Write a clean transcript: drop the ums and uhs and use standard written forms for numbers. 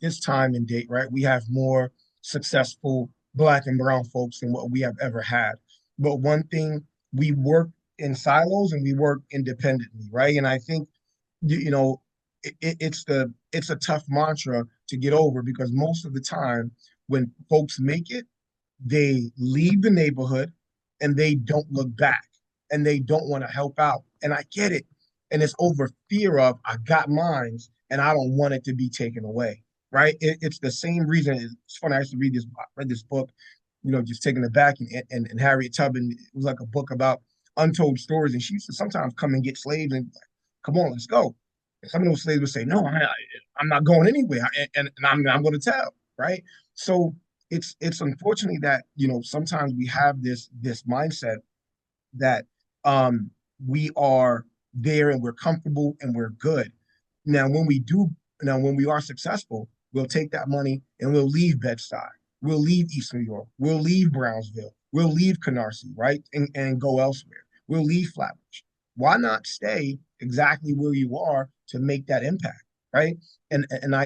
this time and date, right, we have more successful Black and brown folks than what we have ever had. But one thing, we work in silos and we work independently, right? And I think you know it's a tough mantra to get over because most of the time when folks make it, they leave the neighborhood and they don't look back and they don't want to help out. And I get it. And it's over fear of I got mines and I don't want it to be taken away. Right. It's the same reason. It's funny. I used to read this book, just taking it back and Harriet Tubman. It was like a book about untold stories. And she used to sometimes come and get slaves and like, come on, let's go. And some of those slaves would say, no, I'm not going anywhere. And I'm going to tell. Right. So it's unfortunately that sometimes we have this mindset that we are there and we're comfortable and we're good. Now when we are successful, we'll take that money and we'll leave Bed-Stuy, we'll leave East New York, we'll leave Brownsville, we'll leave Canarsie, right, and go elsewhere. We'll leave Flatbush. Why not stay exactly where you are to make that impact, right? And I